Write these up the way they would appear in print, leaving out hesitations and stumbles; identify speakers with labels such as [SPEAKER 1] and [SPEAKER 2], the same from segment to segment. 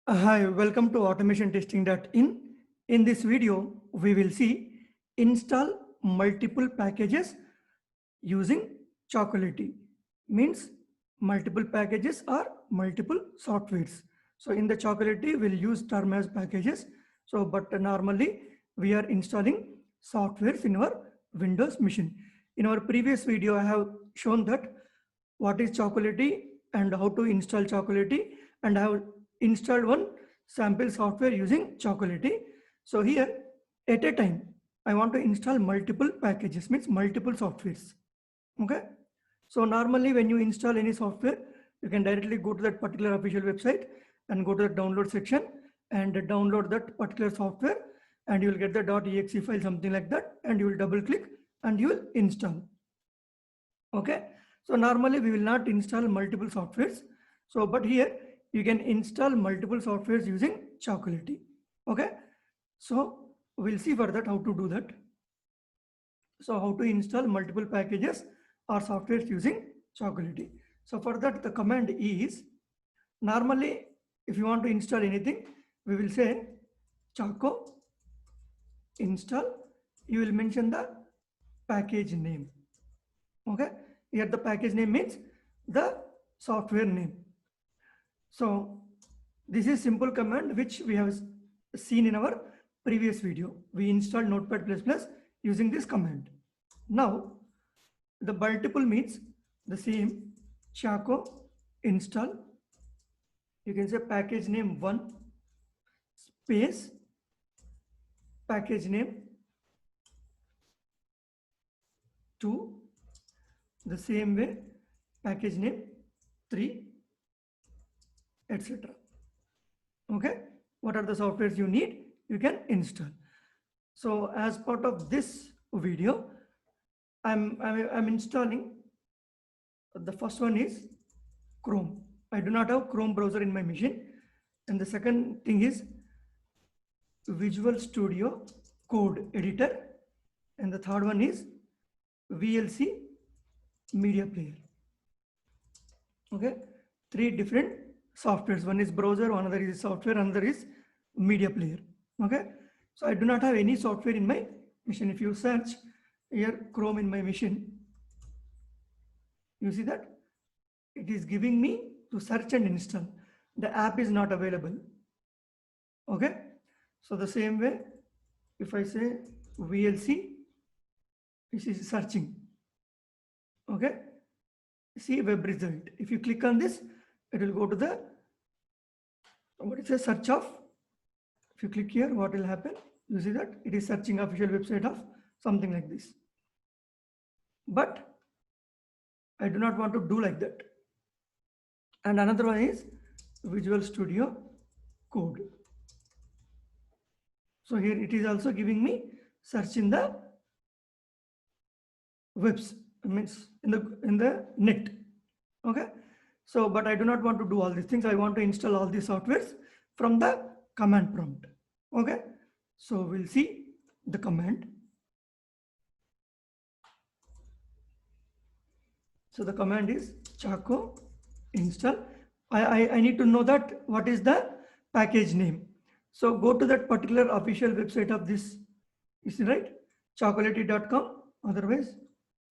[SPEAKER 1] Hi, welcome to automation-testing.in. In this video, we will see install multiple packages using Chocolatey. Means multiple packages or multiple softwares. So in the Chocolatey, we'll use term as packages. So, but normally we are installing softwares in our Windows machine. In our previous video, I have shown that what is Chocolatey and how to install Chocolatey, and I have installed one sample software using Chocolatey. So here at a time, I want to install multiple packages, means multiple softwares. Okay. So normally when you install any software, you can directly go to that particular official website and go to the download section and download that particular software, and you will get the .exe file, something like that, and you will double click and you will install. Okay. So normally we will not install multiple softwares. So, but here you can install multiple softwares using Chocolatey. Okay. So we'll see for that how to do that. So how to install multiple packages or softwares using Chocolatey. So for that the command is, normally if you want to install anything, we will say Choco install. You will mention the package name. Okay. Here the package name means the software name. So this is simple command which we have seen in our previous video. We installed Notepad++ using this command. Now the multiple means the same Choco install. You can say package name 1 space package name 2, the same way package name 3, etc. Okay. What are the softwares you need? You can install. So as part of this video, I'm installing. The first one is Chrome. I do not have Chrome browser in my machine. And the second thing is Visual Studio Code Editor. And the third one is VLC Media Player. Okay. 3 different softwares. One is browser, another is software, another is media player. Okay. So I do not have any software in my machine. If you search here Chrome in my machine, you see that it is giving me to search and install. The app is not available. Okay. So the same way, if I say VLC, this is searching. Okay. See web result. If you click on this, it will go to the, what is a search of. If you click here, what will happen? You see that it is searching official website of something like this. But I do not want to do like that. And another one is Visual Studio Code. So here it is also giving me search in the webs, means in the net. Okay. So, but I do not want to do all these things. I want to install all these softwares from the command prompt. Okay. So we'll see the command. So the command is Choco install. I need to know that what is the package name. So go to that particular official website of this, you see, right? Chocolatey.com. Otherwise,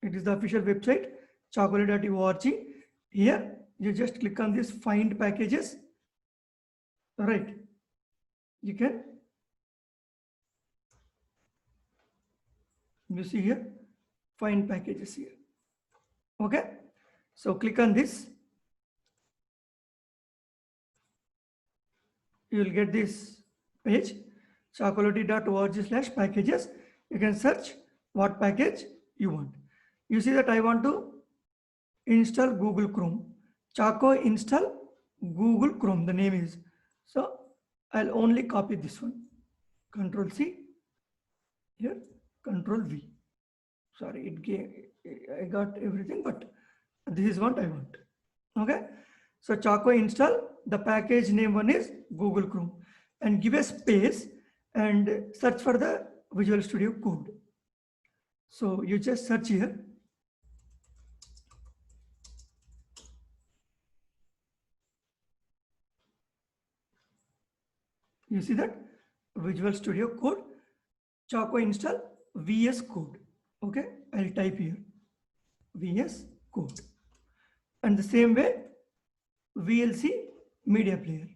[SPEAKER 1] it is the official website, chocolatey.org. Here, you just click on this find packages. Right. You can, you see here, find packages here. Okay. So click on this. You will get this page, chocolatey.org/packages. You can search what package you want. You see that I want to install Google Chrome. Choco install Google Chrome, the name is. So I'll only copy this one. Control C here, Control V. Sorry, it gave, I got everything, but this is what I want. Okay. So Choco install, the package name one is Google Chrome, and give a space and search for the Visual Studio Code. So you just search here. You see that Visual Studio Code, Choco install VS Code. Okay, I'll type here VS Code. And the same way VLC Media Player.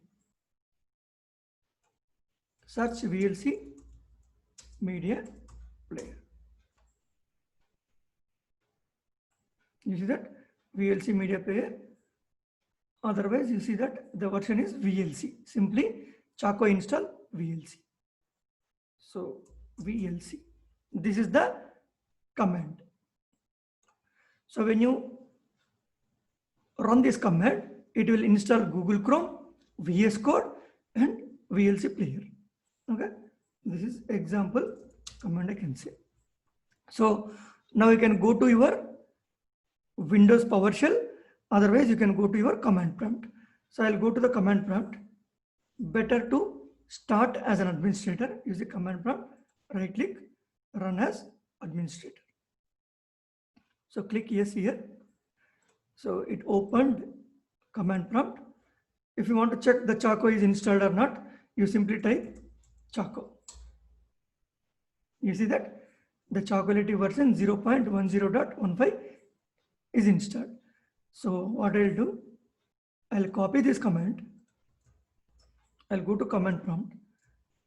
[SPEAKER 1] Search VLC Media Player. You see that VLC Media Player. Otherwise, you see that the version is VLC. Simply Choco install VLC. So VLC. This is the command. So when you run this command, it will install Google Chrome, VS Code, and VLC Player. Okay, this is example command I can say. So now you can go to your Windows PowerShell. Otherwise, you can go to your command prompt. So I'll go to the command prompt. Better to start as an administrator. Use the command prompt. Right click, run as administrator. So click yes here. So it opened command prompt. If you want to check the Choco is installed or not, you simply type Choco. You see that the Chocolatey version 0.10.15 is installed. So what I'll do, I'll copy this command. I'll go to command prompt.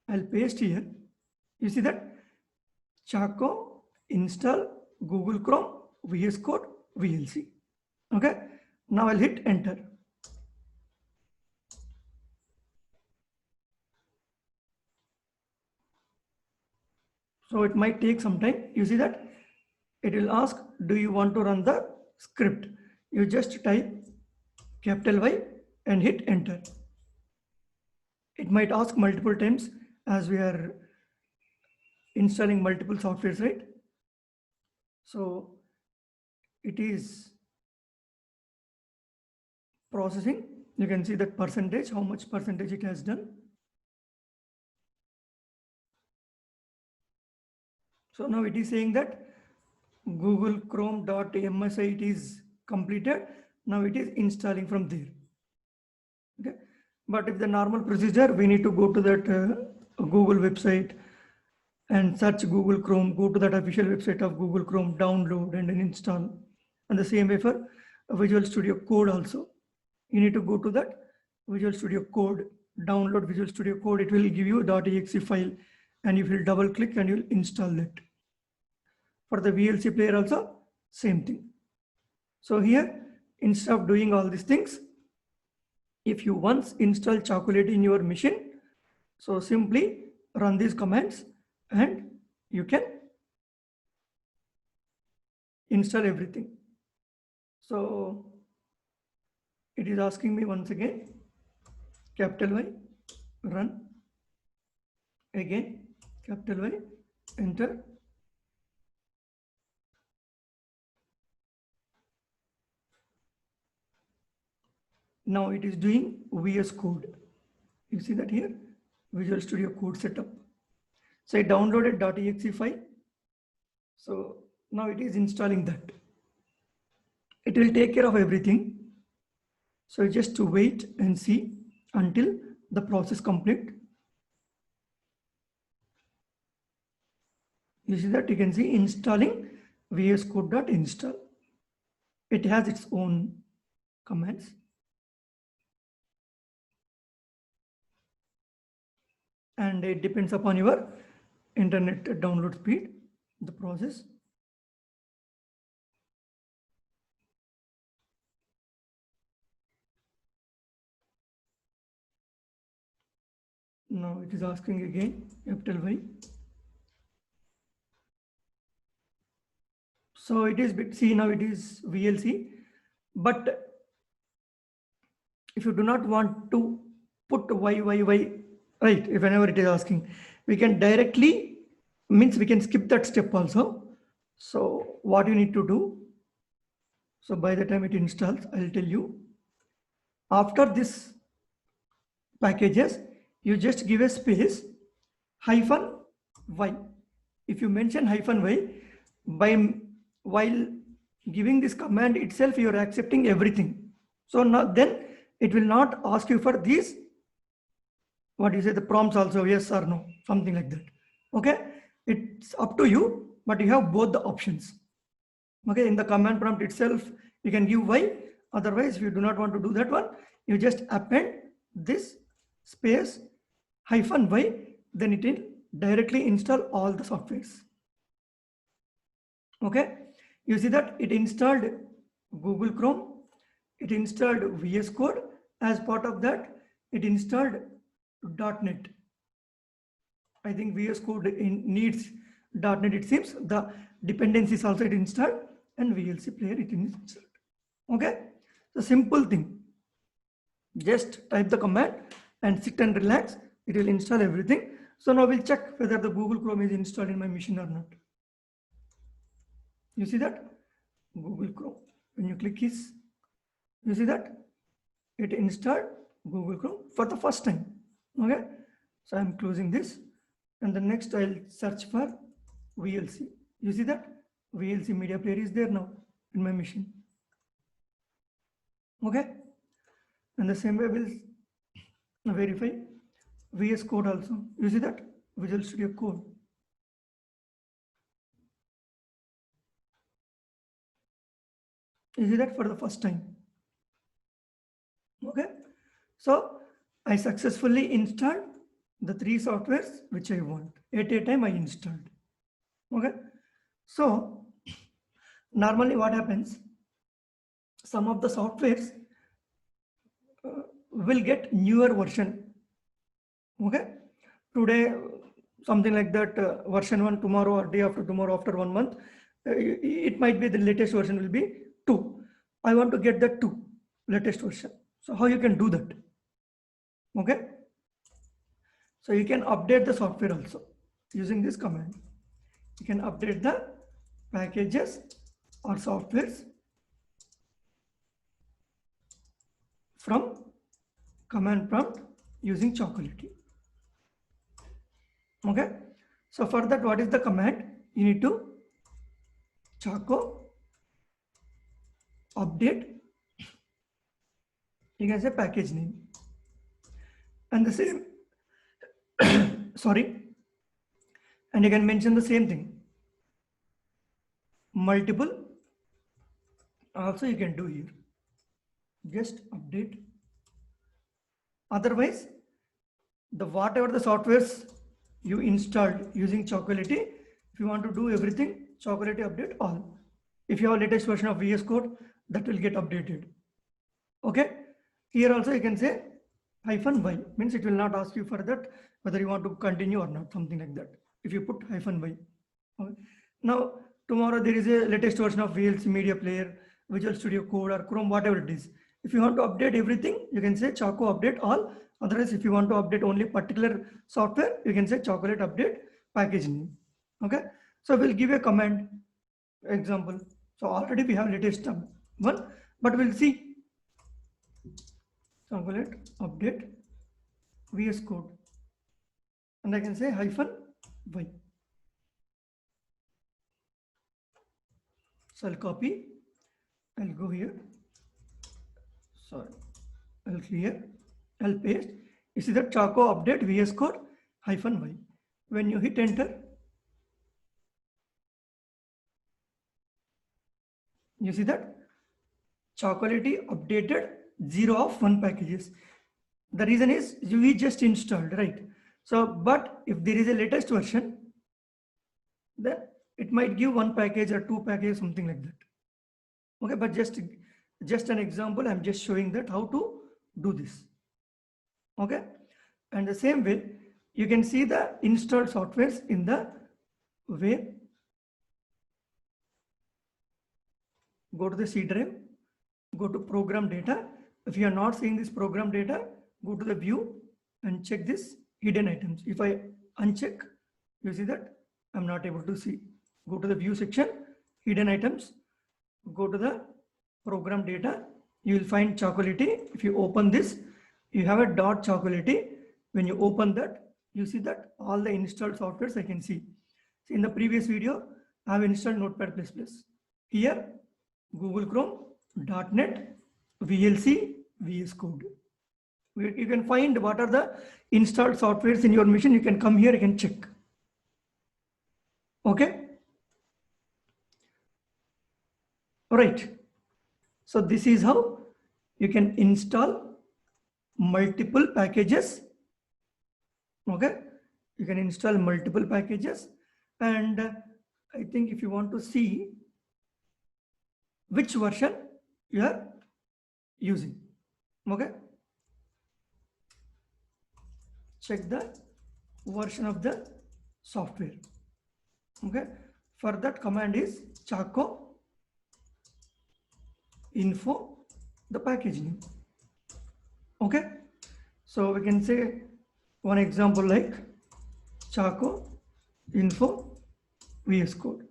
[SPEAKER 1] I'll paste here. You see that Choco install Google Chrome, VS Code, VLC. Okay. Now I'll hit enter. So it might take some time. You see that it will ask, do you want to run the script? You just type capital Y and hit enter. It might ask multiple times as we are installing multiple softwares, right? So it is processing. You can see that percentage, how much percentage it has done. So now it is saying that Google Chrome.msi it is completed. Now it is installing from there. Okay. But if the normal procedure, we need to go to that Google website and search Google Chrome, go to that official website of Google Chrome, download and then install. And the same way for Visual Studio Code also. You need to go to that Visual Studio Code, download Visual Studio Code. It will give you .exe file and you will double click and you will install it. For the VLC player also, same thing. So here, instead of doing all these things, if you once install Chocolatey in your machine, so simply run these commands and you can install everything. So it is asking me once again, capital Y, run, again, capital Y, enter. Now it is doing VS Code. You see that here, Visual Studio Code setup. So I downloaded .exe file. So now it is installing that. It will take care of everything. So just to wait and see until the process complete. You see that you can see installing VS Code.install. It has its own commands. And it depends upon your internet download speed, the process. Now it is asking again, capital Y. So it is see now it is VLC, but if you do not want to put Y, right, if whenever it is asking, we can directly, means we can skip that step also. So what you need to do, so by the time it installs, I'll tell you, after this packages, you just give a space -y. If you mention -y, while giving this command itself, you are accepting everything. So now then it will not ask you for these what you say, the prompts also, yes or no, something like that. Okay, it's up to you, but you have both the options. Okay, in the command prompt itself, you can give y. Otherwise, if you do not want to do that one, you just append this space -y, then it will directly install all the softwares. Okay, you see that it installed Google Chrome, it installed VS Code. As part of that, it installed .NET. I think VS Code needs .NET, it seems. The dependencies also it installed, and VLC player it installed. Okay, so simple thing. Just type the command and sit and relax. It will install everything. So now we'll check whether the Google Chrome is installed in my machine or not. You see that? Google Chrome. When you click this, you see that it installed Google Chrome for the first time. Okay, so I'm closing this, and the next I'll search for VLC. You see that VLC media player is there now in my machine. Okay, and the same way we'll verify VS Code also. You see that Visual Studio Code. You see that for the first time. Okay, so I successfully installed the 3 softwares which I want. At a time I installed. Okay, so normally what happens, some of the softwares will get newer version. Okay, today something like that, version 1, tomorrow or day after tomorrow, after 1 month, it might be the latest version will be 2. I want to get that 2 latest version. So how you can do that? Okay, so you can update the software also using this command. You can update the packages or softwares from command prompt using Chocolatey. Okay, so for that, what is the command? You need to Choco update, you can say package name, and the same sorry, and you can mention the same thing, multiple also you can do here, just update. Otherwise, the whatever the softwares you installed using Chocolatey, if you want to do everything, Chocolatey update all. If you have a latest version of VS Code, that will get updated. Okay, here also you can say -y, means it will not ask you for that whether you want to continue or not, something like that, if you put -y. Okay. Now tomorrow there is a latest version of VLC media player, Visual Studio Code or Chrome, whatever it is. If you want to update everything, you can say Choco update all. Otherwise, if you want to update only particular software, you can say Chocolate update package name. Okay, so we'll give a command example. So already we have latest one, but we'll see Chocolate update VS Code, and I can say -y. So I'll copy, I'll go here, sorry, I'll clear, I'll paste. You see that Choco update VS Code -y. When you hit enter, you see that Chocolatey updated 0 of 1 packages. The reason is we just installed, right? So, but if there is a latest version, then it might give 1 package or 2 packages, something like that. Okay, but just an example, I'm just showing that how to do this. Okay, and the same way you can see the installed softwares in the way. Go to the C drive, go to program data. If you are not seeing this program data, go to the view and check this hidden items. If I uncheck, you see that I'm not able to see. Go to the view section, hidden items, go to the program data, you will find Chocolatey. If you open this, you have a .Chocolatey. When you open that, you see that all the installed softwares I can see. So in the previous video, I have installed Notepad++. Here, Google Chrome, .NET, VLC, VS Code. You can find what are the installed softwares in your machine. You can come here, you can check. Okay. All right. So this is how you can install multiple packages. Okay. You can install multiple packages, and I think if you want to see which version you are using, okay, check the version of the software. Okay, for that command is Chaco info the package name. Okay, so we can say one example like Chaco info VS Code.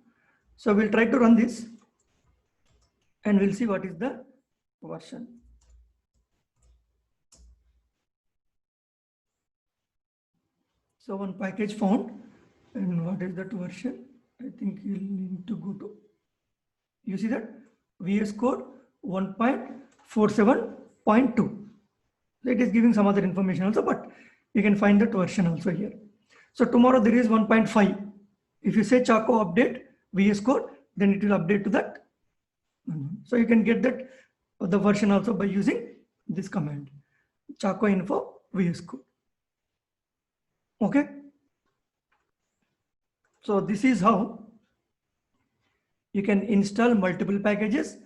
[SPEAKER 1] So we'll try to run this and we'll see what is the version. So one package found, and what is that version? I think you'll need to go to, you see that VS Code 1.47.2. It is giving some other information also, but you can find that version also here. So tomorrow there is 1.5. If you say Chaco update VS Code, then it will update to that. So you can get that the version also by using this command, Chaco info VS Code. Okay. So this is how you can install multiple packages.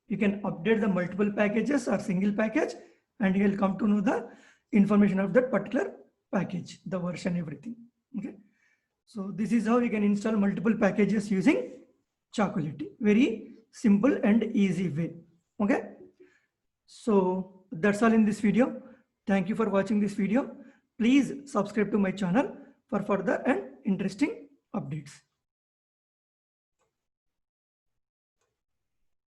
[SPEAKER 1] You can update the multiple packages or single package, and you will come to know the information of that particular package, the version, everything. Okay. So this is how you can install multiple packages using Chocolatey. Very simple and easy way. Okay. So that's all in this video. Thank you for watching this video. Please subscribe to my channel for further and interesting updates.